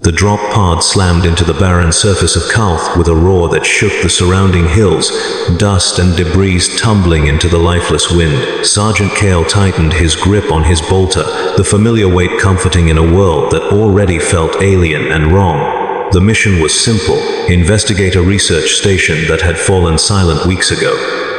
The drop pod slammed into the barren surface of Kalth with a roar that shook the surrounding hills, dust and debris tumbling into the lifeless wind. Sergeant Kale tightened his grip on his bolter, the familiar weight comforting in a world that already felt alien and wrong. The mission was simple: investigate a research station that had fallen silent weeks ago.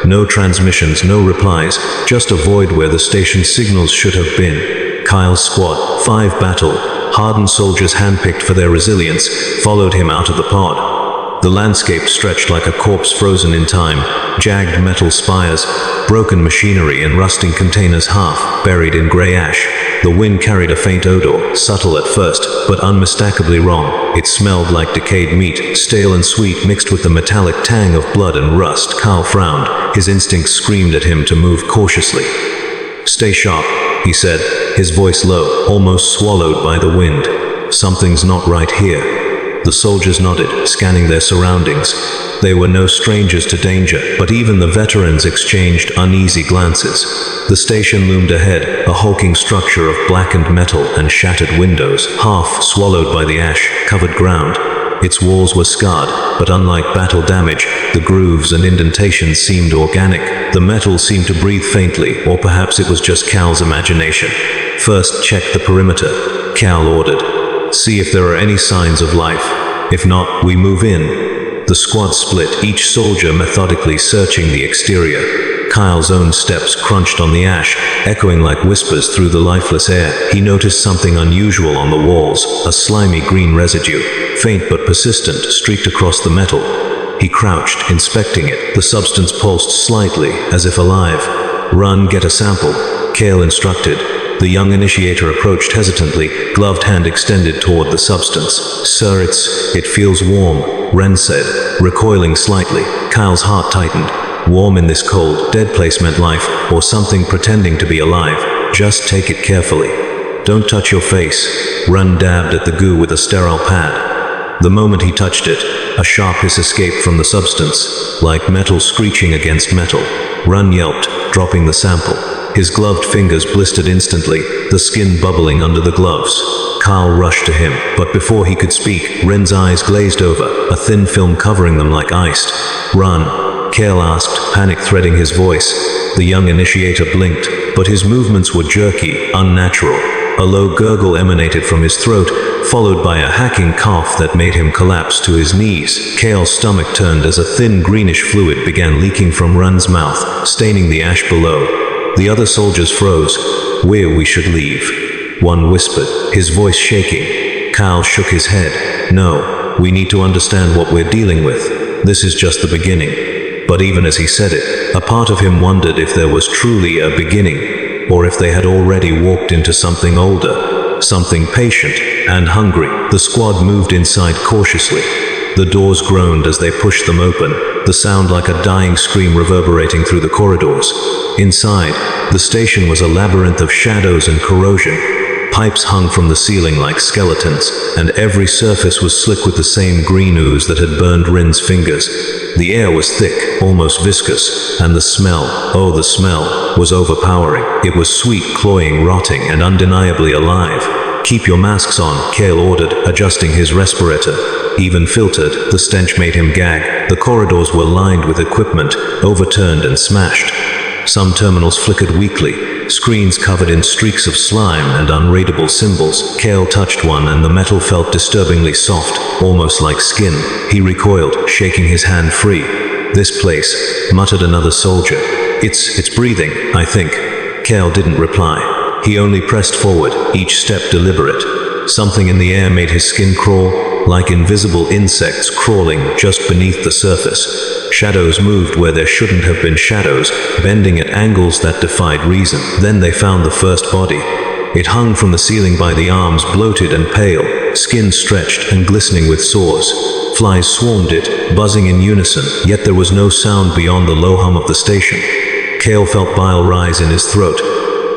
No transmissions, no replies, just a void where the station's signals should have been. Kyle's squad, 5 battle, hardened soldiers handpicked for their resilience, followed him out of the pod. The landscape stretched like a corpse frozen in time, jagged metal spires, broken machinery and rusting containers half buried in gray ash. The wind carried a faint odor, subtle at first, but unmistakably wrong. It smelled like decayed meat, stale and sweet mixed with the metallic tang of blood and rust. Kyle frowned. His instincts screamed at him to move cautiously. "Stay sharp," he said, his voice low, almost swallowed by the wind. "Something's not right here." The soldiers nodded, scanning their surroundings. They were no strangers to danger, but even the veterans exchanged uneasy glances. The station loomed ahead, a hulking structure of blackened metal and shattered windows, half swallowed by the ash-covered ground. Its walls were scarred, but unlike battle damage, the grooves and indentations seemed organic. The metal seemed to breathe faintly, or perhaps it was just Cal's imagination. "First, check the perimeter," Cal ordered. "See if there are any signs of life. If not, we move in." The squad split, each soldier methodically searching the exterior. Kyle's own steps crunched on the ash, echoing like whispers through the lifeless air. He noticed something unusual on the walls, a slimy green residue, faint but persistent, streaked across the metal. He crouched, inspecting it. The substance pulsed slightly, as if alive. "Run, get a sample," Kale instructed. The young initiator approached hesitantly, gloved hand extended toward the substance. "Sir, it feels warm," Ren said, recoiling slightly. Kyle's heart tightened. Warm in this cold, dead place meant life, or something pretending to be alive. "Just take it carefully. Don't touch your face." Ren dabbed at the goo with a sterile pad. The moment he touched it, a sharp hiss escaped from the substance, like metal screeching against metal. Ren yelped, dropping the sample. His gloved fingers blistered instantly, the skin bubbling under the gloves. Kyle rushed to him, but before he could speak, Ren's eyes glazed over, a thin film covering them like ice. "Run," Kale asked, panic threading his voice. The young initiator blinked, but his movements were jerky, unnatural. A low gurgle emanated from his throat, followed by a hacking cough that made him collapse to his knees. Kale's stomach turned as a thin greenish fluid began leaking from Ren's mouth, staining the ash below. The other soldiers froze. "Where we should leave," one whispered, his voice shaking. Kyle shook his head. "No, we need to understand what we're dealing with. This is just the beginning." But even as he said it, a part of him wondered if there was truly a beginning, or if they had already walked into something older, something patient and hungry. The squad moved inside cautiously. The doors groaned as they pushed them open, the sound like a dying scream reverberating through the corridors. Inside, the station was a labyrinth of shadows and corrosion. Pipes hung from the ceiling like skeletons, and every surface was slick with the same green ooze that had burned Rin's fingers. The air was thick, almost viscous, and the smell, oh the smell, was overpowering. It was sweet, cloying, rotting, and undeniably alive. "Keep your masks on," Kale ordered, adjusting his respirator. Even filtered, the stench made him gag. The corridors were lined with equipment, overturned and smashed. Some terminals flickered weakly, screens covered in streaks of slime and unreadable symbols. Kale touched one and the metal felt disturbingly soft, almost like skin. He recoiled, shaking his hand free. "This place," muttered another soldier. It's breathing, I think." Kale didn't reply. He only pressed forward, each step deliberate. Something in the air made his skin crawl, like invisible insects crawling just beneath the surface. Shadows moved where there shouldn't have been shadows, bending at angles that defied reason. Then they found the first body. It hung from the ceiling by the arms, bloated and pale, skin stretched and glistening with sores. Flies swarmed it, buzzing in unison, yet there was no sound beyond the low hum of the station. Kale felt bile rise in his throat.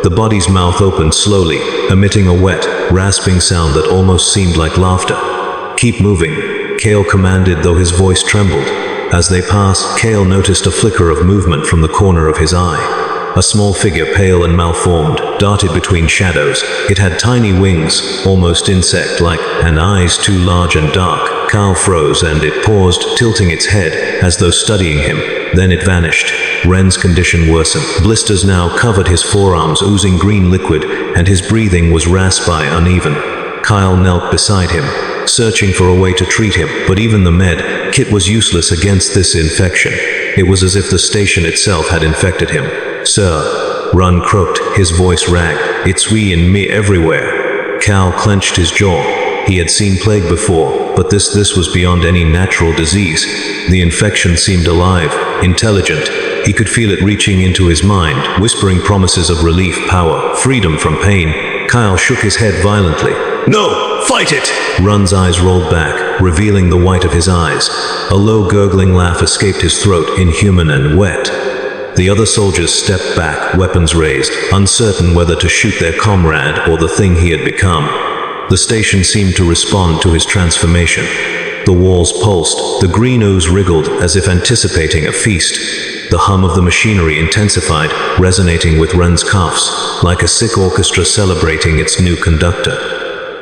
The body's mouth opened slowly, emitting a wet, rasping sound that almost seemed like laughter. "Keep moving," Kale commanded, though his voice trembled. As they passed, Kale noticed a flicker of movement from the corner of his eye. A small figure, pale and malformed, darted between shadows. It had tiny wings, almost insect-like, and eyes too large and dark. Kyle froze and it paused, tilting its head, as though studying him. Then it vanished. Ren's condition worsened. Blisters now covered his forearms, oozing green liquid, and his breathing was raspy, uneven. Kyle knelt beside him, searching for a way to treat him, but even the med kit was useless against this infection. It was as if the station itself had infected him. "Sir," Run croaked, his voice ragged. "It's we and me everywhere." Cal clenched his jaw. He had seen plague before, but this was beyond any natural disease. The infection seemed alive, intelligent. He could feel it reaching into his mind, whispering promises of relief, power, freedom from pain. Kyle shook his head violently. "No! Fight it!" Run's eyes rolled back, revealing the white of his eyes. A low gurgling laugh escaped his throat, inhuman and wet. The other soldiers stepped back, weapons raised, uncertain whether to shoot their comrade or the thing he had become. The station seemed to respond to his transformation. The walls pulsed, the green ooze wriggled as if anticipating a feast. The hum of the machinery intensified, resonating with Ren's cuffs, like a sick orchestra celebrating its new conductor.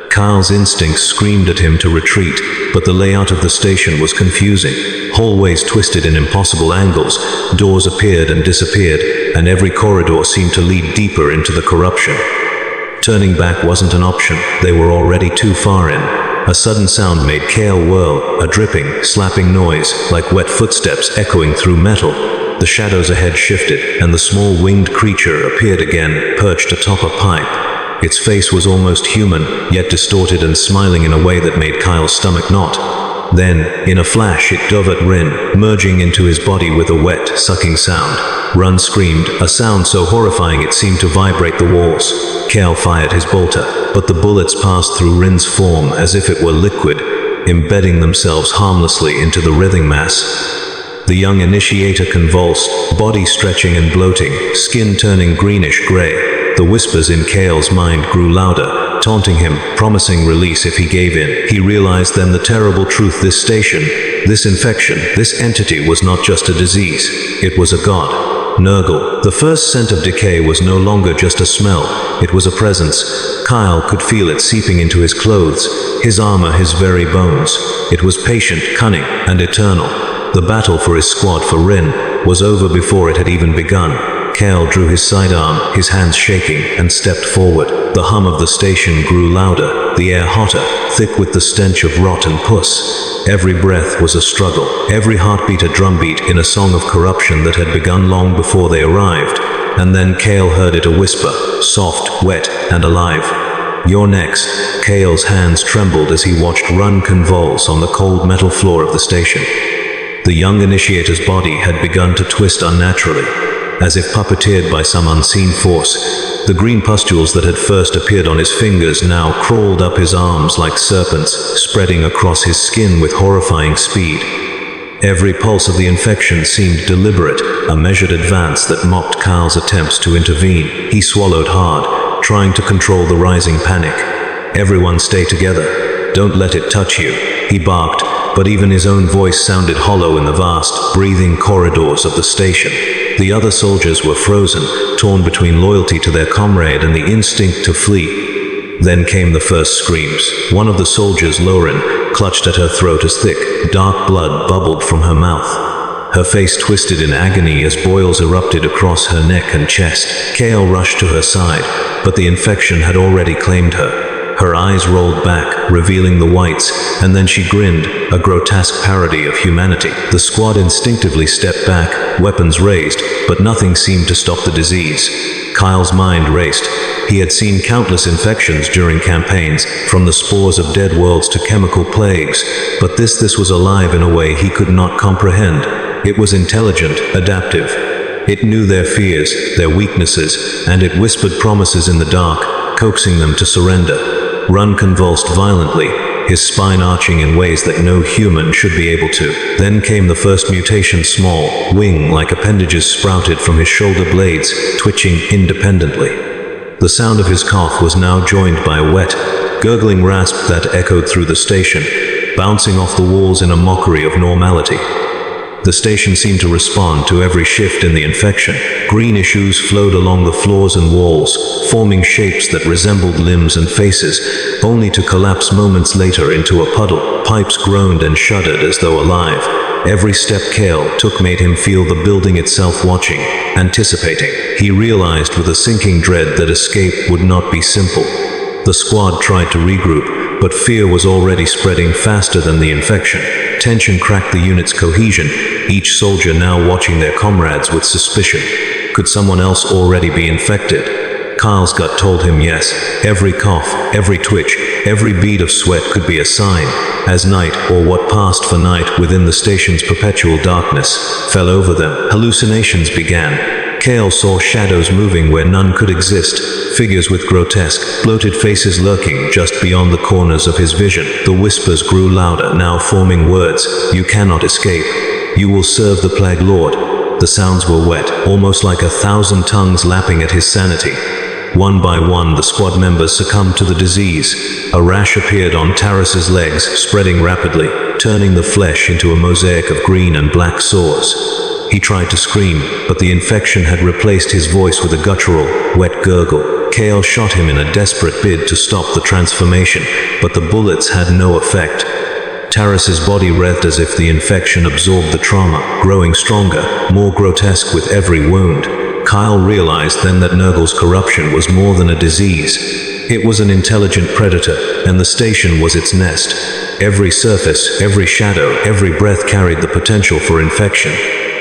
Kyle's instincts screamed at him to retreat, but the layout of the station was confusing. Hallways twisted in impossible angles, doors appeared and disappeared, and every corridor seemed to lead deeper into the corruption. Turning back wasn't an option. They were already too far in. A sudden sound made Kale whirl, a dripping, slapping noise, like wet footsteps echoing through metal. The shadows ahead shifted, and the small winged creature appeared again, perched atop a pipe. Its face was almost human, yet distorted and smiling in a way that made Kyle's stomach knot. Then, in a flash, it dove at Rin, merging into his body with a wet, sucking sound. Run screamed, a sound so horrifying it seemed to vibrate the walls. Kale fired his bolter, but the bullets passed through Rin's form as if it were liquid, embedding themselves harmlessly into the writhing mass. The young initiator convulsed, body stretching and bloating, skin turning greenish-gray. The whispers in Kale's mind grew louder, taunting him, promising release if he gave in. He realized then the terrible truth: this station, this infection, this entity was not just a disease. It was a god. Nurgle. The first scent of decay was no longer just a smell, it was a presence. Kyle could feel it seeping into his clothes, his armor, his very bones. It was patient, cunning, and eternal. The battle for his squad, for Rin, was over before it had even begun. Kale drew his sidearm, his hands shaking, and stepped forward. The hum of the station grew louder, the air hotter, thick with the stench of rot and puss. Every breath was a struggle, every heartbeat a drumbeat in a song of corruption that had begun long before they arrived. And then Kale heard it, a whisper, soft, wet, and alive. "You're next." Kale's hands trembled as he watched Run convulse on the cold metal floor of the station. The young initiator's body had begun to twist unnaturally, as if puppeteered by some unseen force. The green pustules that had first appeared on his fingers now crawled up his arms like serpents, spreading across his skin with horrifying speed. Every pulse of the infection seemed deliberate, a measured advance that mocked Kyle's attempts to intervene. He swallowed hard, trying to control the rising panic. "Everyone stay together. Don't let it touch you," he barked, but even his own voice sounded hollow in the vast, breathing corridors of the station. The other soldiers were frozen, torn between loyalty to their comrade and the instinct to flee. Then came the first screams. One of the soldiers, Lauren, clutched at her throat as thick, dark blood bubbled from her mouth. Her face twisted in agony as boils erupted across her neck and chest. Kale rushed to her side, but the infection had already claimed her. Her eyes rolled back, revealing the whites, and then she grinned, a grotesque parody of humanity. The squad instinctively stepped back, weapons raised, but nothing seemed to stop the disease. Kyle's mind raced. He had seen countless infections during campaigns, from the spores of dead worlds to chemical plagues, but this was alive in a way he could not comprehend. It was intelligent, adaptive. It knew their fears, their weaknesses, and it whispered promises in the dark, coaxing them to surrender. Run convulsed violently, his spine arching in ways that no human should be able to. Then came the first mutation, small, wing-like appendages sprouted from his shoulder blades, twitching independently. The sound of his cough was now joined by a wet, gurgling rasp that echoed through the station, bouncing off the walls in a mockery of normality. The station seemed to respond to every shift in the infection. Greenish ooze flowed along the floors and walls, forming shapes that resembled limbs and faces, only to collapse moments later into a puddle. Pipes groaned and shuddered as though alive. Every step Kale took made him feel the building itself watching, anticipating. He realized with a sinking dread that escape would not be simple. The squad tried to regroup, but fear was already spreading faster than the infection. Tension cracked the unit's cohesion, each soldier now watching their comrades with suspicion. Could someone else already be infected? Kyle's gut told him yes. Every cough, every twitch, every bead of sweat could be a sign. As night, or what passed for night within the station's perpetual darkness, fell over them, hallucinations began. Kale saw shadows moving where none could exist, figures with grotesque, bloated faces lurking just beyond the corners of his vision. The whispers grew louder, now forming words. You cannot escape. You will serve the Plague Lord. The sounds were wet, almost like 1,000 tongues lapping at his sanity. One by one, the squad members succumbed to the disease. A rash appeared on Tarras's legs, spreading rapidly, turning the flesh into a mosaic of green and black sores. He tried to scream, but the infection had replaced his voice with a guttural, wet gurgle. Kale shot him in a desperate bid to stop the transformation, but the bullets had no effect. Tarras's body writhed as if the infection absorbed the trauma, growing stronger, more grotesque with every wound. Kyle realized then that Nurgle's corruption was more than a disease. It was an intelligent predator, and the station was its nest. Every surface, every shadow, every breath carried the potential for infection.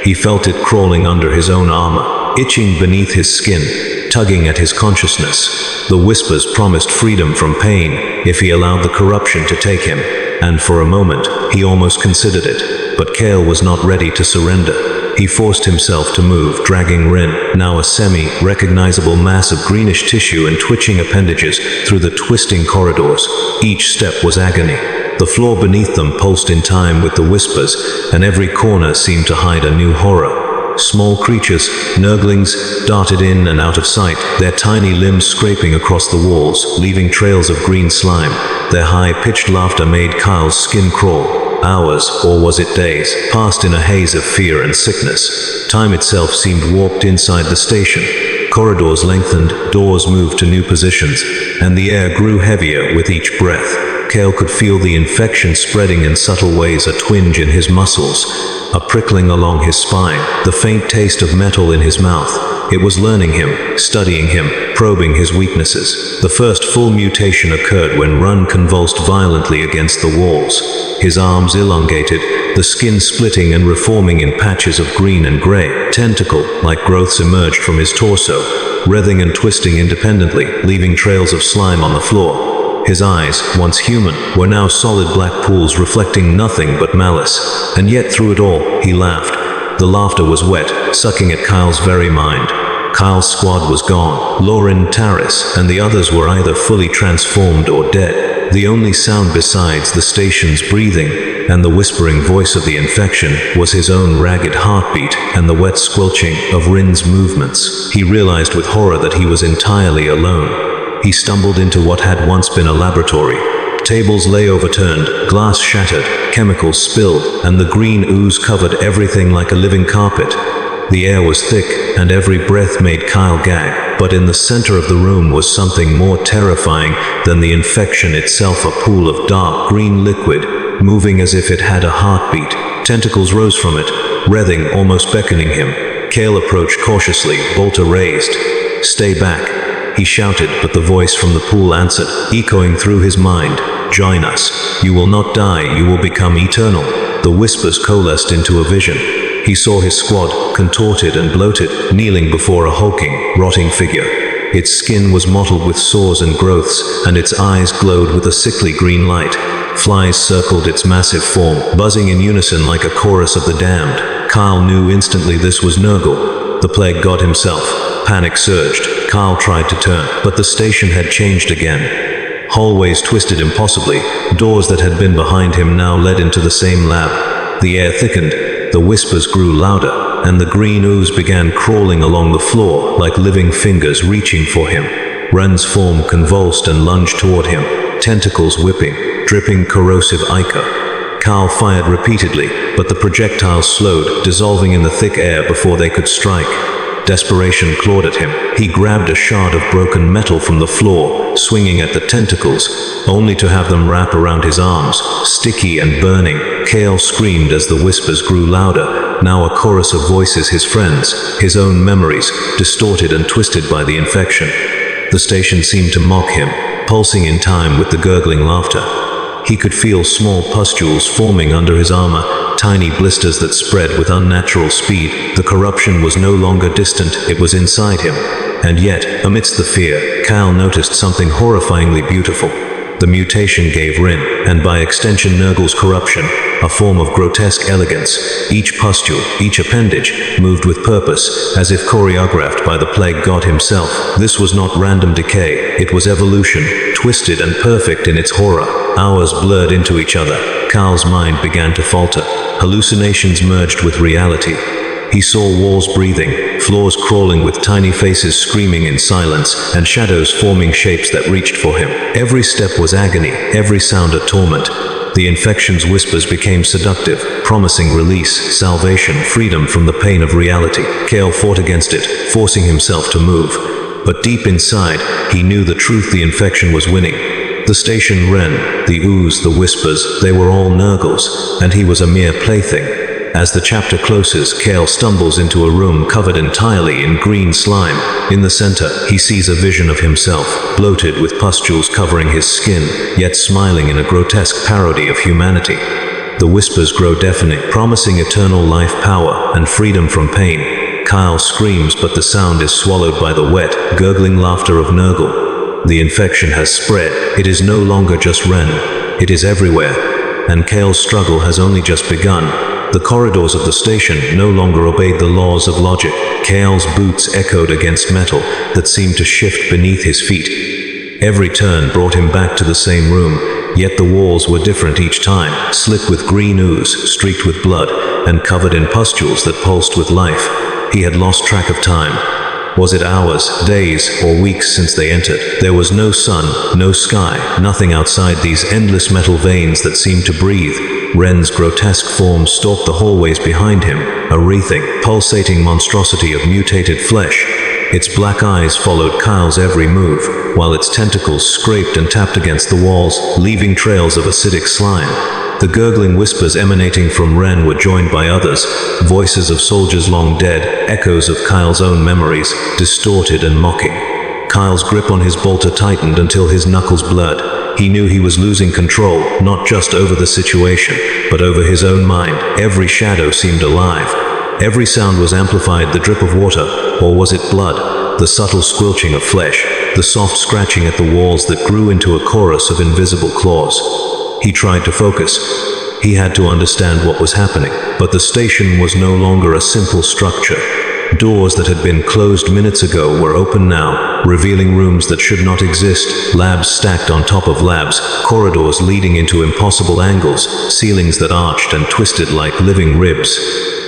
He felt it crawling under his own armor, itching beneath his skin, tugging at his consciousness. The whispers promised freedom from pain if he allowed the corruption to take him, and for a moment, he almost considered it. But Kale was not ready to surrender. He forced himself to move, dragging Rin, now a semi-recognizable mass of greenish tissue and twitching appendages, through the twisting corridors. Each step was agony. The floor beneath them pulsed in time with the whispers, and every corner seemed to hide a new horror. Small creatures, Nurglings, darted in and out of sight, their tiny limbs scraping across the walls, leaving trails of green slime. Their high-pitched laughter made Kyle's skin crawl. Hours, or was it days, passed in a haze of fear and sickness. Time itself seemed warped inside the station. Corridors lengthened, doors moved to new positions, and the air grew heavier with each breath. Kale could feel the infection spreading in subtle ways, a twinge in his muscles, a prickling along his spine, the faint taste of metal in his mouth. It was learning him, studying him, probing his weaknesses. The first full mutation occurred when Run convulsed violently against the walls. His arms elongated, the skin splitting and reforming in patches of green and gray. Tentacle-like growths emerged from his torso, writhing and twisting independently, leaving trails of slime on the floor. His eyes, once human, were now solid black pools reflecting nothing but malice. And yet through it all, he laughed. The laughter was wet, sucking at Kyle's very mind. Kyle's squad was gone. Lauren, Tarras, and the others were either fully transformed or dead. The only sound besides the station's breathing and the whispering voice of the infection was his own ragged heartbeat and the wet squelching of Rin's movements. He realized with horror that he was entirely alone. He stumbled into what had once been a laboratory. Tables lay overturned, glass shattered, chemicals spilled, and the green ooze covered everything like a living carpet. The air was thick, and every breath made Kyle gag. But in the center of the room was something more terrifying than the infection itself, a pool of dark green liquid, moving as if it had a heartbeat. Tentacles rose from it, writhing, almost beckoning him. Kale approached cautiously, bolter raised. "Stay back," he shouted, but the voice from the pool answered, echoing through his mind. "Join us. You will not die, you will become eternal." The whispers coalesced into a vision. He saw his squad, contorted and bloated, kneeling before a hulking, rotting figure. Its skin was mottled with sores and growths, and its eyes glowed with a sickly green light. Flies circled its massive form, buzzing in unison like a chorus of the damned. Kyle knew instantly this was Nurgle, the plague god himself. Panic surged. Kyle tried to turn, but the station had changed again. Hallways twisted impossibly. Doors that had been behind him now led into the same lab. The air thickened, the whispers grew louder, and the green ooze began crawling along the floor like living fingers reaching for him. Ren's form convulsed and lunged toward him, tentacles whipping, dripping corrosive ichor. Carl fired repeatedly, but the projectiles slowed, dissolving in the thick air before they could strike. Desperation clawed at him. He grabbed a shard of broken metal from the floor, swinging at the tentacles, only to have them wrap around his arms, sticky and burning. Kale screamed as the whispers grew louder, now a chorus of voices, his friends, his own memories, distorted and twisted by the infection. The station seemed to mock him, pulsing in time with the gurgling laughter. He could feel small pustules forming under his armor, tiny blisters that spread with unnatural speed. The corruption was no longer distant, it was inside him. And yet, amidst the fear, Cal noticed something horrifyingly beautiful. The mutation gave Rin, and by extension Nurgle's corruption, a form of grotesque elegance. Each pustule, each appendage, moved with purpose, as if choreographed by the plague god himself. This was not random decay, it was evolution, twisted and perfect in its horror. Hours blurred into each other. Cal's mind began to falter. Hallucinations merged with reality. He saw walls breathing, floors crawling with tiny faces screaming in silence, and shadows forming shapes that reached for him. Every step was agony, every sound a torment. The infection's whispers became seductive, promising release, salvation, freedom from the pain of reality. Kale fought against it, forcing himself to move. But deep inside, he knew the truth: the infection was winning. The station Ren, the ooze, the whispers, they were all Nurgles, and he was a mere plaything. As the chapter closes, Kale stumbles into a room covered entirely in green slime. In the center, he sees a vision of himself, bloated with pustules covering his skin, yet smiling in a grotesque parody of humanity. The whispers grow deafening, promising eternal life, power, and freedom from pain. Kyle screams, but the sound is swallowed by the wet, gurgling laughter of Nurgle. The infection has spread. It is no longer just Ren. It is everywhere. And Kale's struggle has only just begun. The corridors of the station no longer obeyed the laws of logic. Kale's boots echoed against metal that seemed to shift beneath his feet. Every turn brought him back to the same room, yet the walls were different each time, slick with green ooze, streaked with blood, and covered in pustules that pulsed with life. He had lost track of time. Was it hours, days, or weeks since they entered? There was no sun, no sky, nothing outside these endless metal veins that seemed to breathe. Ren's grotesque form stalked the hallways behind him, a wreathing, pulsating monstrosity of mutated flesh. Its black eyes followed Kyle's every move, while its tentacles scraped and tapped against the walls, leaving trails of acidic slime. The gurgling whispers emanating from Ren were joined by others, voices of soldiers long dead, echoes of Kyle's own memories, distorted and mocking. Kyle's grip on his bolter tightened until his knuckles blurred. He knew he was losing control, not just over the situation, but over his own mind. Every shadow seemed alive. Every sound was amplified: the drip of water, or was it blood? The subtle squelching of flesh, the soft scratching at the walls that grew into a chorus of invisible claws. He tried to focus. He had to understand what was happening, but the station was no longer a simple structure. Doors that had been closed minutes ago were open now, revealing rooms that should not exist, labs stacked on top of labs, corridors leading into impossible angles, ceilings that arched and twisted like living ribs.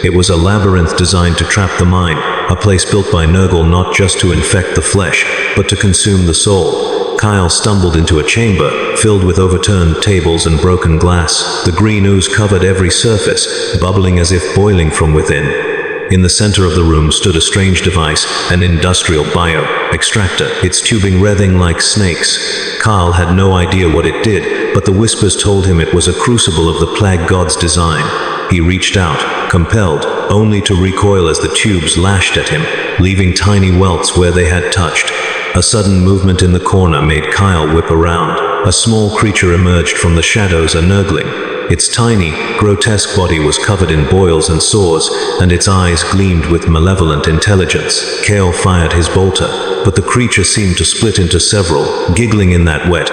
It was a labyrinth designed to trap the mind, a place built by Nurgle not just to infect the flesh, but to consume the soul. Kyle stumbled into a chamber, filled with overturned tables and broken glass. The green ooze covered every surface, bubbling as if boiling from within. In the center of the room stood a strange device, an industrial bio-extractor, its tubing writhing like snakes. Kyle had no idea what it did, but the whispers told him it was a crucible of the plague god's design. He reached out, compelled, only to recoil as the tubes lashed at him, leaving tiny welts where they had touched. A sudden movement in the corner made Kyle whip around. A small creature emerged from the shadows, a Nurgling. Its tiny, grotesque body was covered in boils and sores, and its eyes gleamed with malevolent intelligence. Kale fired his bolter, but the creature seemed to split into several, giggling in that wet,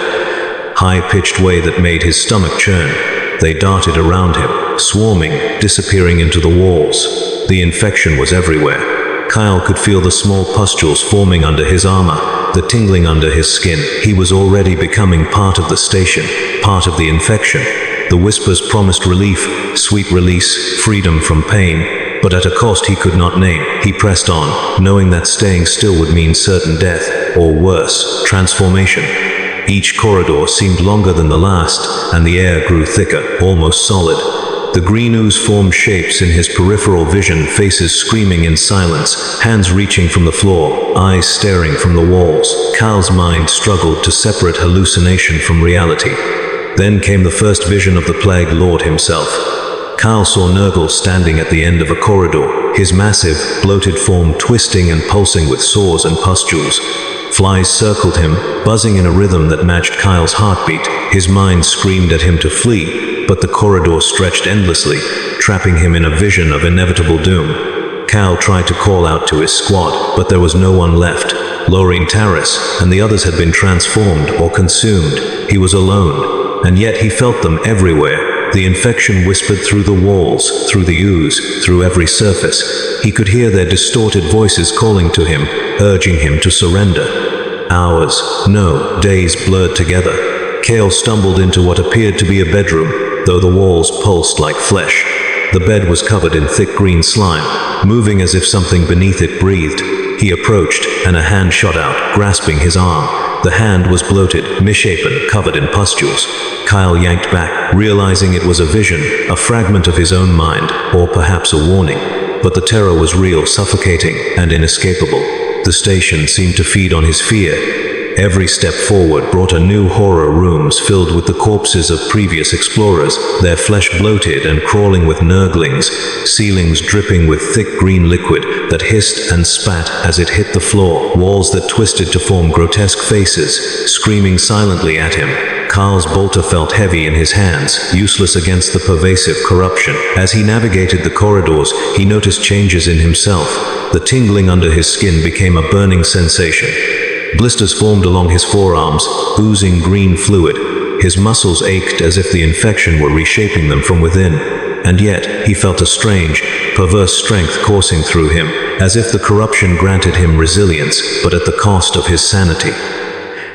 high-pitched way that made his stomach churn. They darted around him, swarming, disappearing into the walls. The infection was everywhere. Kyle could feel the small pustules forming under his armor, the tingling under his skin. He was already becoming part of the station, part of the infection. The whispers promised relief, sweet release, freedom from pain, but at a cost he could not name. He pressed on, knowing that staying still would mean certain death, or worse, transformation. Each corridor seemed longer than the last, and the air grew thicker, almost solid. The green ooze formed shapes in his peripheral vision, faces screaming in silence, hands reaching from the floor, eyes staring from the walls. Cal's mind struggled to separate hallucination from reality. Then came the first vision of the Plague Lord himself. Cal saw Nurgle standing at the end of a corridor, his massive, bloated form twisting and pulsing with sores and pustules. Flies circled him, buzzing in a rhythm that matched Kyle's heartbeat. His mind screamed at him to flee, but the corridor stretched endlessly, trapping him in a vision of inevitable doom. Cal tried to call out to his squad, but there was no one left. Loreen Taris and the others had been transformed or consumed. He was alone, and yet he felt them everywhere. The infection whispered through the walls, through the ooze, through every surface. He could hear their distorted voices calling to him, urging him to surrender. Hours, no, days blurred together. Cale stumbled into what appeared to be a bedroom, though the walls pulsed like flesh. The bed was covered in thick green slime, moving as if something beneath it breathed. He approached, and a hand shot out, grasping his arm. The hand was bloated, misshapen, covered in pustules. Kyle yanked back, realizing it was a vision, a fragment of his own mind, or perhaps a warning. But the terror was real, suffocating, and inescapable. The station seemed to feed on his fear. Every step forward brought a new horror, rooms filled with the corpses of previous explorers, their flesh bloated and crawling with Nurglings, ceilings dripping with thick green liquid that hissed and spat as it hit the floor, walls that twisted to form grotesque faces, screaming silently at him. Carl's bolter felt heavy in his hands, useless against the pervasive corruption. As he navigated the corridors, he noticed changes in himself. The tingling under his skin became a burning sensation. Blisters formed along his forearms, oozing green fluid. His muscles ached as if the infection were reshaping them from within. And yet, he felt a strange, perverse strength coursing through him, as if the corruption granted him resilience, but at the cost of his sanity.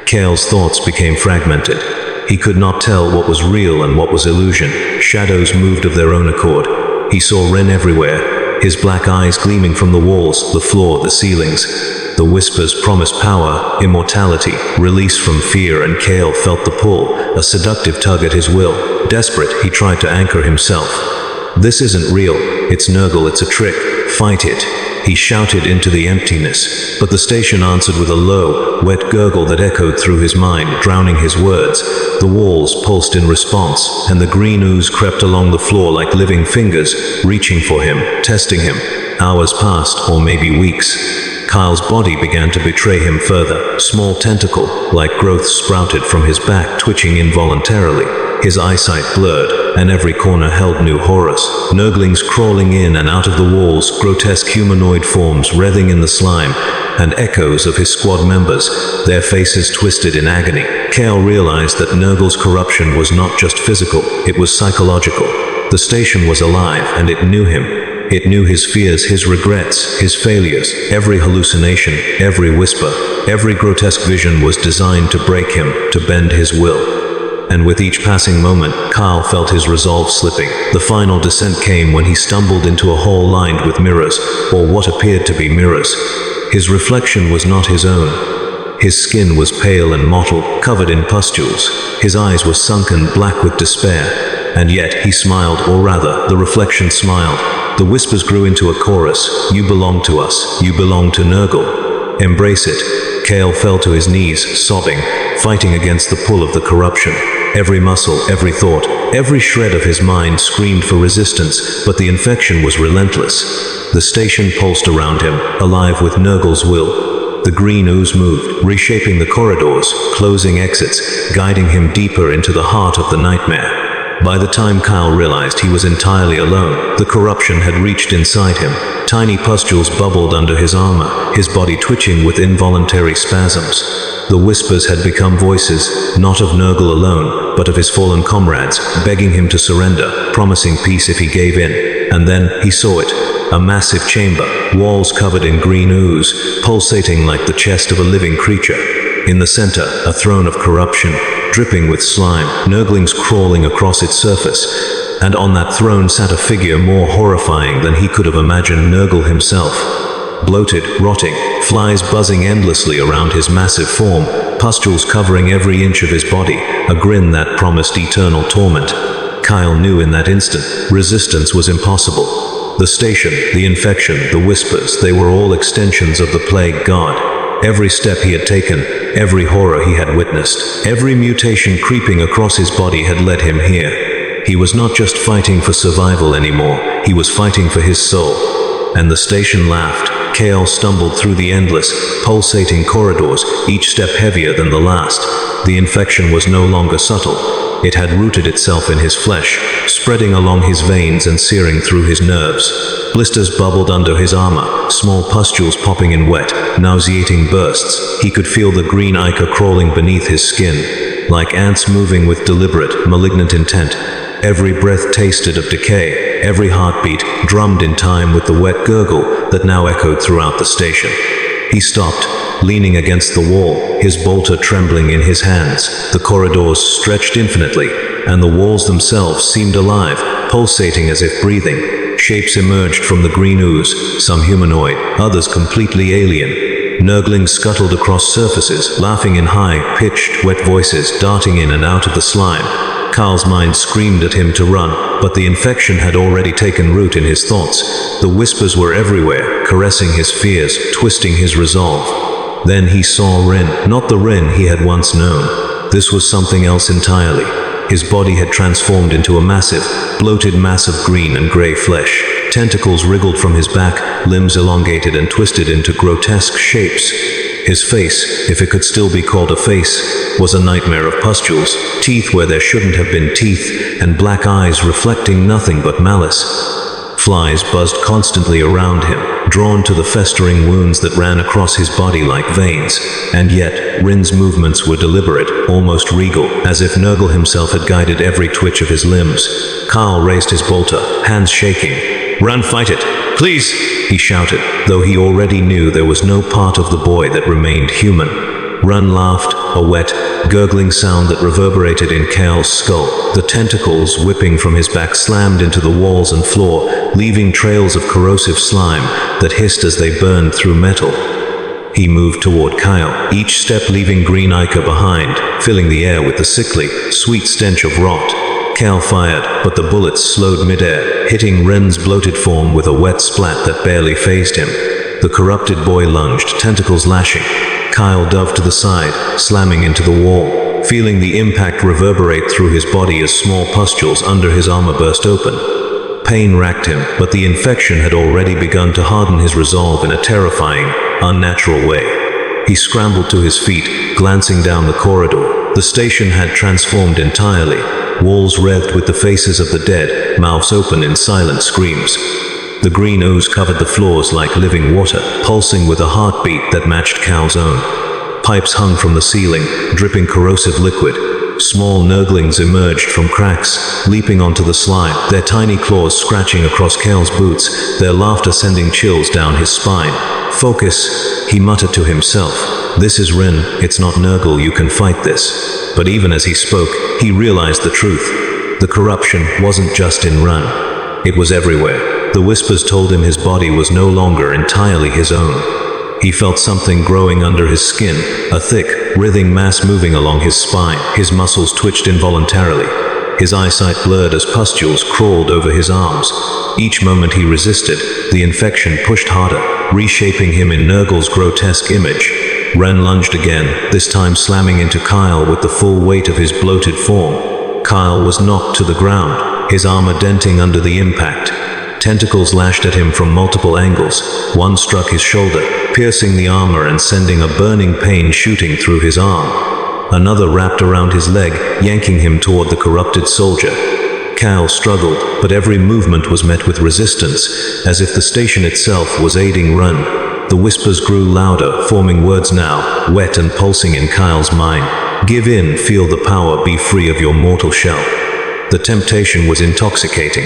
Cale's thoughts became fragmented. He could not tell what was real and what was illusion. Shadows moved of their own accord. He saw Ren everywhere, his black eyes gleaming from the walls, the floor, the ceilings. The whispers promised power, immortality, release from fear, and Cale felt the pull, a seductive tug at his will. Desperate, he tried to anchor himself. This isn't real. It's Nurgle, it's a trick. Fight it. He shouted into the emptiness, but the station answered with a low, wet gurgle that echoed through his mind, drowning his words. The walls pulsed in response, and the green ooze crept along the floor like living fingers, reaching for him, testing him. Hours passed, or maybe weeks. Kyle's body began to betray him further. Small tentacle, like growths sprouted from his back, twitching involuntarily. His eyesight blurred, and every corner held new horrors. Nurglings crawling in and out of the walls, grotesque humanoid forms writhing in the slime, and echoes of his squad members, their faces twisted in agony. Cale realized that Nurgle's corruption was not just physical, it was psychological. The station was alive, and it knew him. It knew his fears, his regrets, his failures. Every hallucination, every whisper, every grotesque vision was designed to break him, to bend his will. And with each passing moment, Kyle felt his resolve slipping. The final descent came when he stumbled into a hall lined with mirrors, or what appeared to be mirrors. His reflection was not his own. His skin was pale and mottled, covered in pustules. His eyes were sunken, black with despair. And yet he smiled, or rather, the reflection smiled. The whispers grew into a chorus. You belong to us. You belong to Nurgle. Embrace it. Cale fell to his knees, sobbing, fighting against the pull of the corruption. Every muscle, every thought, every shred of his mind screamed for resistance, but the infection was relentless. The station pulsed around him, alive with Nurgle's will. The green ooze moved, reshaping the corridors, closing exits, guiding him deeper into the heart of the nightmare. By the time Kyle realized he was entirely alone, the corruption had reached inside him. Tiny pustules bubbled under his armor, his body twitching with involuntary spasms. The whispers had become voices, not of Nurgle alone, but of his fallen comrades, begging him to surrender, promising peace if he gave in. And then he saw it. A massive chamber, walls covered in green ooze, pulsating like the chest of a living creature. In the center, a throne of corruption, dripping with slime, Nurglings crawling across its surface. And on that throne sat a figure more horrifying than he could have imagined, Nurgle himself. Bloated, rotting, flies buzzing endlessly around his massive form, pustules covering every inch of his body, a grin that promised eternal torment. Kyle knew in that instant, resistance was impossible. The station, the infection, the whispers, they were all extensions of the plague god. Every step he had taken, every horror he had witnessed, every mutation creeping across his body had led him here. He was not just fighting for survival anymore, he was fighting for his soul. And the station laughed. Kale stumbled through the endless, pulsating corridors, each step heavier than the last. The infection was no longer subtle. It had rooted itself in his flesh, spreading along his veins and searing through his nerves. Blisters bubbled under his armor, small pustules popping in wet, nauseating bursts. He could feel the green ichor crawling beneath his skin, like ants moving with deliberate, malignant intent. Every breath tasted of decay, every heartbeat drummed in time with the wet gurgle that now echoed throughout the station. He stopped, leaning against the wall, his bolter trembling in his hands. The corridors stretched infinitely, and the walls themselves seemed alive, pulsating as if breathing. Shapes emerged from the green ooze, some humanoid, others completely alien. Nurglings scuttled across surfaces, laughing in high-pitched, wet voices, darting in and out of the slime. Carl's mind screamed at him to run, but the infection had already taken root in his thoughts. The whispers were everywhere, caressing his fears, twisting his resolve. Then he saw Rin, not the Rin he had once known. This was something else entirely. His body had transformed into a massive, bloated mass of green and gray flesh. Tentacles wriggled from his back, limbs elongated and twisted into grotesque shapes. His face, if it could still be called a face, was a nightmare of pustules, teeth where there shouldn't have been teeth, and black eyes reflecting nothing but malice. Flies buzzed constantly around him, drawn to the festering wounds that ran across his body like veins. And yet, Rin's movements were deliberate, almost regal, as if Nurgle himself had guided every twitch of his limbs. Carl raised his bolter, hands shaking. "Run, fight it! Please!" he shouted, though he already knew there was no part of the boy that remained human. Run laughed, a wet, gurgling sound that reverberated in Kale's skull. The tentacles whipping from his back slammed into the walls and floor, leaving trails of corrosive slime that hissed as they burned through metal. He moved toward Kyle, each step leaving green ichor behind, filling the air with the sickly, sweet stench of rot. Kale fired, but the bullets slowed midair, hitting Ren's bloated form with a wet splat that barely fazed him. The corrupted boy lunged, tentacles lashing. Kyle dove to the side, slamming into the wall, feeling the impact reverberate through his body as small pustules under his armor burst open. Pain racked him, but the infection had already begun to harden his resolve in a terrifying, unnatural way. He scrambled to his feet, glancing down the corridor. The station had transformed entirely. Walls wreathed with the faces of the dead, mouths open in silent screams. The green ooze covered the floors like living water, pulsing with a heartbeat that matched Cal's own. Pipes hung from the ceiling, dripping corrosive liquid. Small Nurglings emerged from cracks, leaping onto the slime, their tiny claws scratching across Cal's boots, their laughter sending chills down his spine. "Focus," he muttered to himself. "This is Rin, it's not Nurgle, you can fight this." But even as he spoke, he realized the truth. The corruption wasn't just in Rin. It was everywhere. The whispers told him his body was no longer entirely his own. He felt something growing under his skin, a thick, writhing mass moving along his spine. His muscles twitched involuntarily. His eyesight blurred as pustules crawled over his arms. Each moment he resisted, the infection pushed harder, reshaping him in Nurgle's grotesque image. Ren lunged again, this time slamming into Kyle with the full weight of his bloated form. Kyle was knocked to the ground, his armor denting under the impact. Tentacles lashed at him from multiple angles. One struck his shoulder, piercing the armor and sending a burning pain shooting through his arm. Another wrapped around his leg, yanking him toward the corrupted soldier. Cal struggled, but every movement was met with resistance, as if the station itself was aiding Ren. The whispers grew louder, forming words now, wet and pulsing in Kyle's mind. "Give in, feel the power, be free of your mortal shell." The temptation was intoxicating.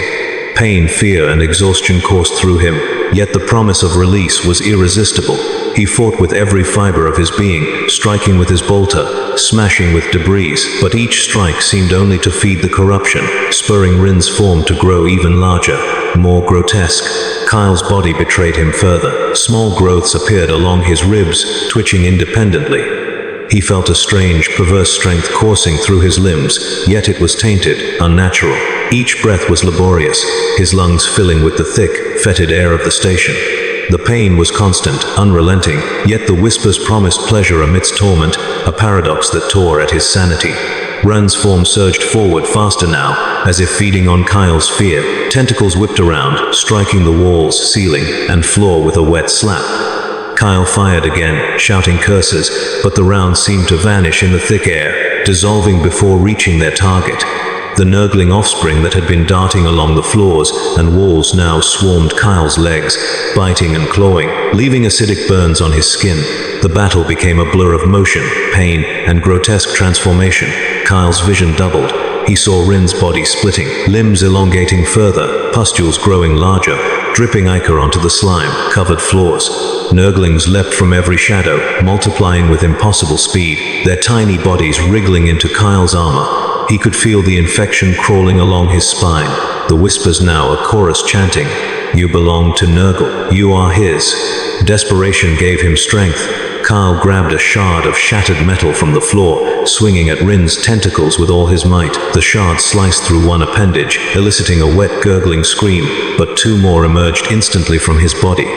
Pain, fear, and exhaustion coursed through him, yet the promise of release was irresistible. He fought with every fiber of his being, striking with his bolter, smashing with debris, but each strike seemed only to feed the corruption, spurring Rin's form to grow even larger, more grotesque. Kyle's body betrayed him further. Small growths appeared along his ribs, twitching independently. He felt a strange, perverse strength coursing through his limbs, yet it was tainted, unnatural. Each breath was laborious, his lungs filling with the thick, fetid air of the station. The pain was constant, unrelenting, yet the whispers promised pleasure amidst torment, a paradox that tore at his sanity. Ran's form surged forward faster now, as if feeding on Kyle's fear. Tentacles whipped around, striking the walls, ceiling, and floor with a wet slap. Kyle fired again, shouting curses, but the rounds seemed to vanish in the thick air, dissolving before reaching their target. The Nurgling offspring that had been darting along the floors and walls now swarmed Kyle's legs, biting and clawing, leaving acidic burns on his skin. The battle became a blur of motion, pain, and grotesque transformation. Kyle's vision doubled. He saw Rin's body splitting, limbs elongating further, pustules growing larger, dripping ichor onto the slime-covered floors. Nurglings leapt from every shadow, multiplying with impossible speed, their tiny bodies wriggling into Kyle's armor. He could feel the infection crawling along his spine, the whispers now a chorus chanting, "You belong to Nurgle, you are his." Desperation gave him strength. Kyle grabbed a shard of shattered metal from the floor, swinging at Rin's tentacles with all his might. The shard sliced through one appendage, eliciting a wet, gurgling scream, but two more emerged instantly from his body.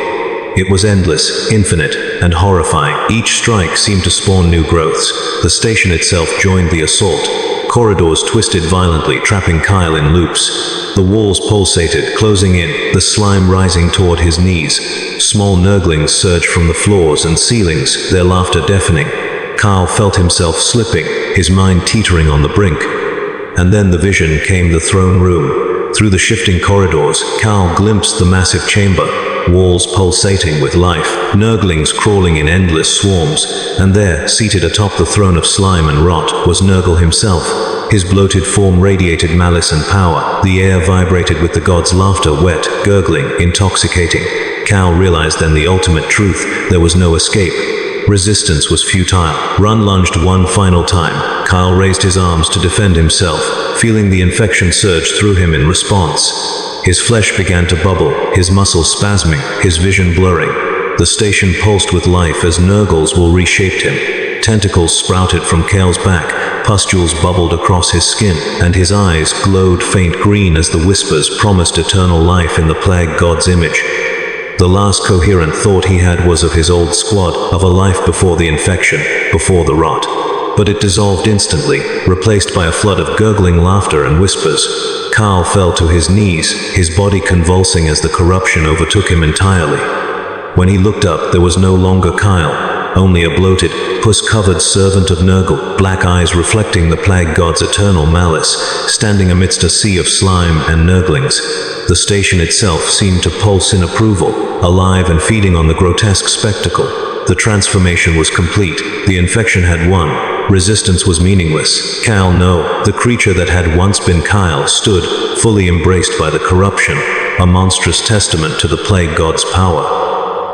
It was endless, infinite, and horrifying. Each strike seemed to spawn new growths. The station itself joined the assault. Corridors twisted violently, trapping Kyle in loops. The walls pulsated, closing in, the slime rising toward his knees. Small Nurglings surged from the floors and ceilings, their laughter deafening. Kyle felt himself slipping, his mind teetering on the brink. And then the vision came, the throne room. Through the shifting corridors, Kyle glimpsed the massive chamber, walls pulsating with life, Nurglings crawling in endless swarms, and there, seated atop the throne of slime and rot, was Nurgle himself. His bloated form radiated malice and power. The air vibrated with the god's laughter, wet, gurgling, intoxicating. Cal realized then the ultimate truth: there was no escape. Resistance was futile. Run lunged one final time. Kyle raised his arms to defend himself, feeling the infection surge through him in response. His flesh began to bubble, his muscles spasming, his vision blurring. The station pulsed with life as Nurgle's will reshaped him. Tentacles sprouted from Kale's back, pustules bubbled across his skin, and his eyes glowed faint green as the whispers promised eternal life in the plague god's image. The last coherent thought he had was of his old squad, of a life before the infection, before the rot. But it dissolved instantly, replaced by a flood of gurgling laughter and whispers. Kyle fell to his knees, his body convulsing as the corruption overtook him entirely. When he looked up, there was no longer Kyle, only a bloated, pus-covered servant of Nurgle, black eyes reflecting the plague god's eternal malice, standing amidst a sea of slime and Nurglings. The station itself seemed to pulse in approval, alive and feeding on the grotesque spectacle. The transformation was complete. The infection had won. Resistance was meaningless. Kyle, no, the creature that had once been Kyle, stood, fully embraced by the corruption, a monstrous testament to the plague god's power.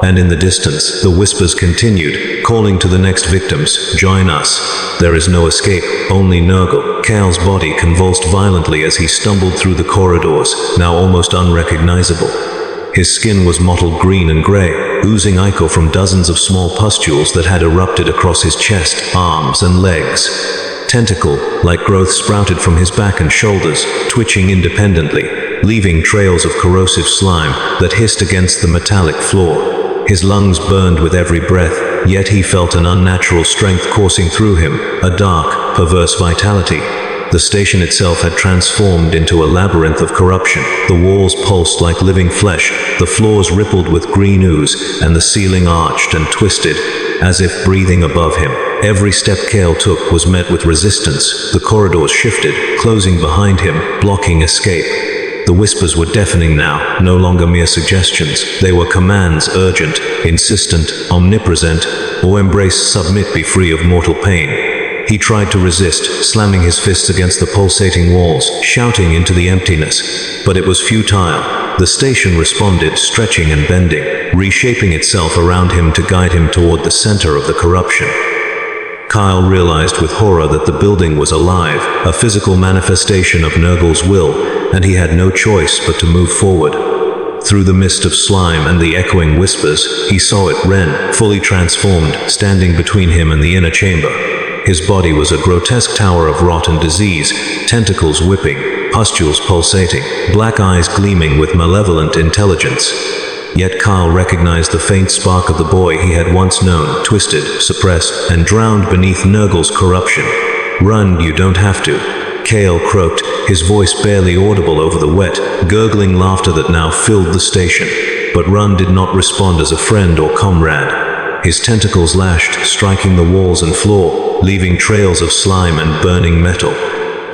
And in the distance, the whispers continued, calling to the next victims, "Join us. There is no escape, only Nurgle." Kyle's body convulsed violently as he stumbled through the corridors, now almost unrecognizable. His skin was mottled green and gray, oozing ichor from dozens of small pustules that had erupted across his chest, arms, and legs. Tentacle-like growth sprouted from his back and shoulders, twitching independently, leaving trails of corrosive slime that hissed against the metallic floor. His lungs burned with every breath, yet he felt an unnatural strength coursing through him, a dark, perverse vitality. The station itself had transformed into a labyrinth of corruption. The walls pulsed like living flesh, the floors rippled with green ooze, and the ceiling arched and twisted, as if breathing above him. Every step Kale took was met with resistance. The corridors shifted, closing behind him, blocking escape. The whispers were deafening now, no longer mere suggestions. They were commands, urgent, insistent, omnipresent, or embrace, submit, be free of mortal pain. He tried to resist, slamming his fists against the pulsating walls, shouting into the emptiness. But it was futile. The station responded, stretching and bending, reshaping itself around him to guide him toward the center of the corruption. Kyle realized with horror that the building was alive, a physical manifestation of Nurgle's will, and he had no choice but to move forward. Through the mist of slime and the echoing whispers, he saw it, Ren, fully transformed, standing between him and the inner chamber. His body was a grotesque tower of rot and disease, tentacles whipping, pustules pulsating, black eyes gleaming with malevolent intelligence. Yet Kyle recognized the faint spark of the boy he had once known, twisted, suppressed, and drowned beneath Nurgle's corruption. "Run, you don't have to," Kale croaked, his voice barely audible over the wet, gurgling laughter that now filled the station. But Run did not respond as a friend or comrade. His tentacles lashed, striking the walls and floor, leaving trails of slime and burning metal.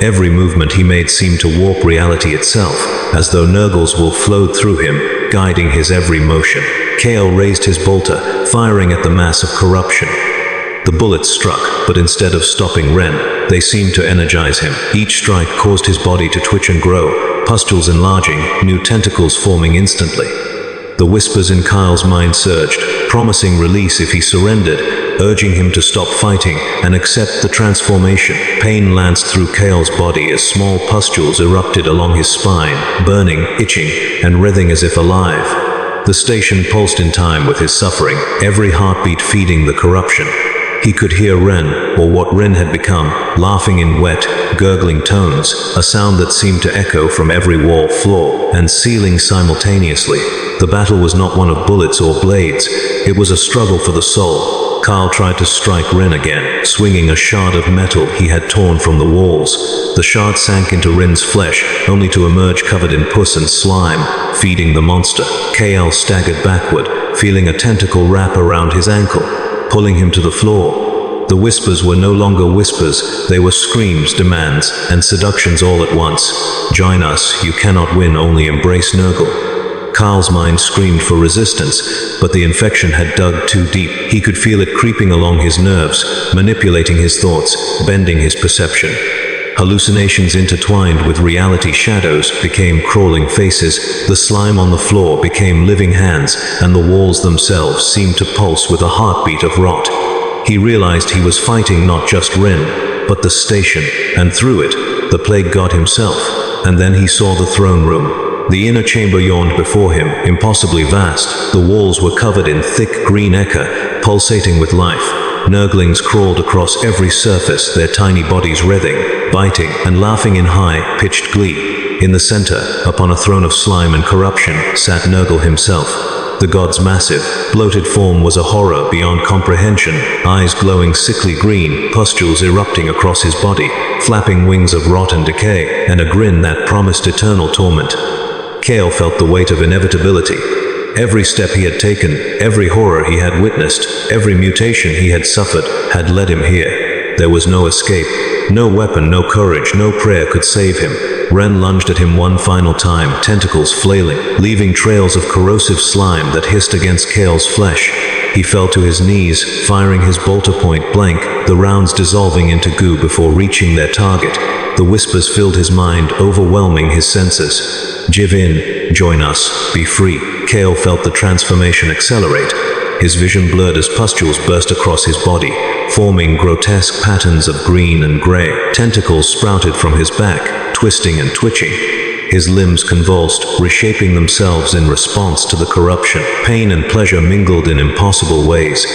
Every movement he made seemed to warp reality itself, as though Nurgle's will flowed through him, guiding his every motion. Kale raised his bolter, firing at the mass of corruption. The bullets struck, but instead of stopping Ren, they seemed to energize him. Each strike caused his body to twitch and grow, pustules enlarging, new tentacles forming instantly. The whispers in Kyle's mind surged, promising release if he surrendered, urging him to stop fighting and accept the transformation. Pain lanced through Kale's body as small pustules erupted along his spine, burning, itching, and writhing as if alive. The station pulsed in time with his suffering, every heartbeat feeding the corruption. He could hear Ren, or what Ren had become, laughing in wet, gurgling tones, a sound that seemed to echo from every wall, floor, and ceiling simultaneously. The battle was not one of bullets or blades, it was a struggle for the soul. Kyle tried to strike Ren again, swinging a shard of metal he had torn from the walls. The shard sank into Ren's flesh, only to emerge covered in pus and slime, feeding the monster. Kale staggered backward, feeling a tentacle wrap around his ankle, pulling him to the floor. The whispers were no longer whispers, they were screams, demands, and seductions all at once. "Join us, you cannot win, only embrace Nurgle." Kyle's mind screamed for resistance, but the infection had dug too deep. He could feel it creeping along his nerves, manipulating his thoughts, bending his perception. Hallucinations intertwined with reality shadows became crawling faces, the slime on the floor became living hands, and the walls themselves seemed to pulse with a heartbeat of rot. He realized he was fighting not just Ren, but the station, and through it, the plague god himself. And then he saw the throne room. The inner chamber yawned before him, impossibly vast. The walls were covered in thick green ichor, pulsating with life. Nurglings crawled across every surface, their tiny bodies writhing, biting, and laughing in high-pitched glee. In the center, upon a throne of slime and corruption, sat Nurgle himself. The god's massive, bloated form was a horror beyond comprehension, eyes glowing sickly green, pustules erupting across his body, flapping wings of rot and decay, and a grin that promised eternal torment. Kale felt the weight of inevitability. Every step he had taken, every horror he had witnessed, every mutation he had suffered, had led him here. There was no escape. No weapon, no courage, no prayer could save him. Ren lunged at him one final time, tentacles flailing, leaving trails of corrosive slime that hissed against Kale's flesh. He fell to his knees, firing his bolter point blank, the rounds dissolving into goo before reaching their target. The whispers filled his mind, overwhelming his senses. "Give in, join us, be free." Kale felt the transformation accelerate. His vision blurred as pustules burst across his body, forming grotesque patterns of green and gray. Tentacles sprouted from his back, twisting and twitching. His limbs convulsed, reshaping themselves in response to the corruption. Pain and pleasure mingled in impossible ways.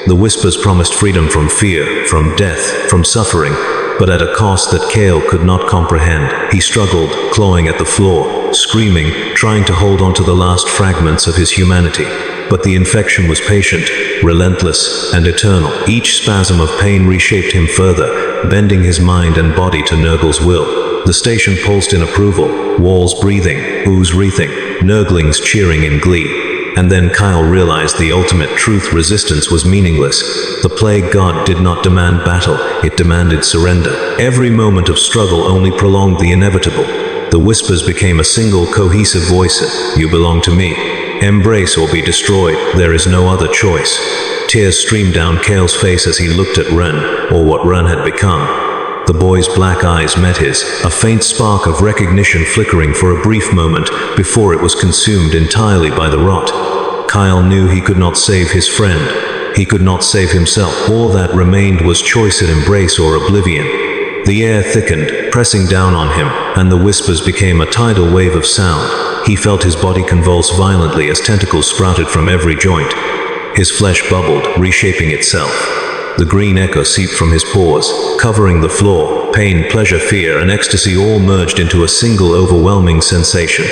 The whispers promised freedom from fear, from death, from suffering, but at a cost that Kale could not comprehend. He struggled, clawing at the floor, screaming, trying to hold on to the last fragments of his humanity. But the infection was patient, relentless, and eternal. Each spasm of pain reshaped him further, bending his mind and body to Nurgle's will. The station pulsed in approval, walls breathing, ooze wreathing, Nurglings cheering in glee. And then Kyle realized the ultimate truth: resistance was meaningless. The plague god did not demand battle, it demanded surrender. Every moment of struggle only prolonged the inevitable. The whispers became a single cohesive voice: "You belong to me. Embrace or be destroyed, there is no other choice." Tears streamed down Kale's face as he looked at Ren, or what Ren had become. The boy's black eyes met his, a faint spark of recognition flickering for a brief moment before it was consumed entirely by the rot. Kyle knew he could not save his friend. He could not save himself. All that remained was choice in embrace or oblivion. The air thickened, pressing down on him, and the whispers became a tidal wave of sound. He felt his body convulse violently as tentacles sprouted from every joint. His flesh bubbled, reshaping itself. The green echo seeped from his pores, covering the floor. Pain, pleasure, fear, and ecstasy all merged into a single overwhelming sensation.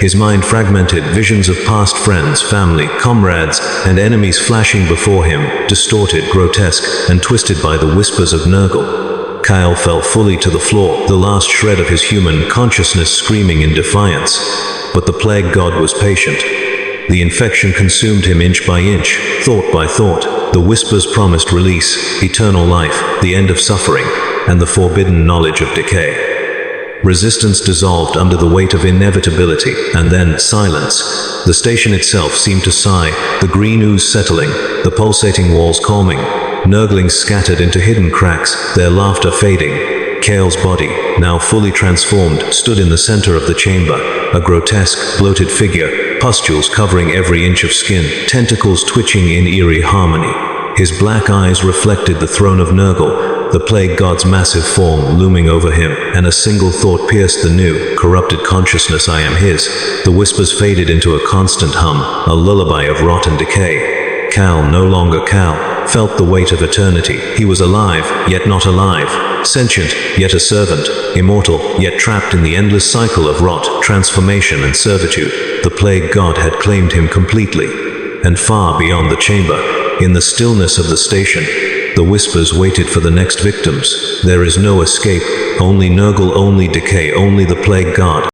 His mind fragmented, visions of past friends, family, comrades, and enemies flashing before him, distorted, grotesque, and twisted by the whispers of Nurgle. Kyle fell fully to the floor, the last shred of his human consciousness screaming in defiance. But the plague god was patient. The infection consumed him inch by inch, thought by thought. The whispers promised release, eternal life, the end of suffering, and the forbidden knowledge of decay. Resistance dissolved under the weight of inevitability, and then silence. The station itself seemed to sigh, the green ooze settling, the pulsating walls calming. Nurglings scattered into hidden cracks, their laughter fading. Kale's body, now fully transformed, stood in the center of the chamber, a grotesque, bloated figure, pustules covering every inch of skin, tentacles twitching in eerie harmony. His black eyes reflected the throne of Nurgle, the plague god's massive form looming over him, and a single thought pierced the new, corrupted consciousness: I am his. The whispers faded into a constant hum, a lullaby of rot and decay. Cal, no longer Cal, felt the weight of eternity. He was alive, yet not alive, sentient, yet a servant, immortal, yet trapped in the endless cycle of rot, transformation, and servitude. The plague god had claimed him completely. And far beyond the chamber, in the stillness of the station, the whispers waited for the next victims. There is no escape, only Nurgle, only decay, only the plague god.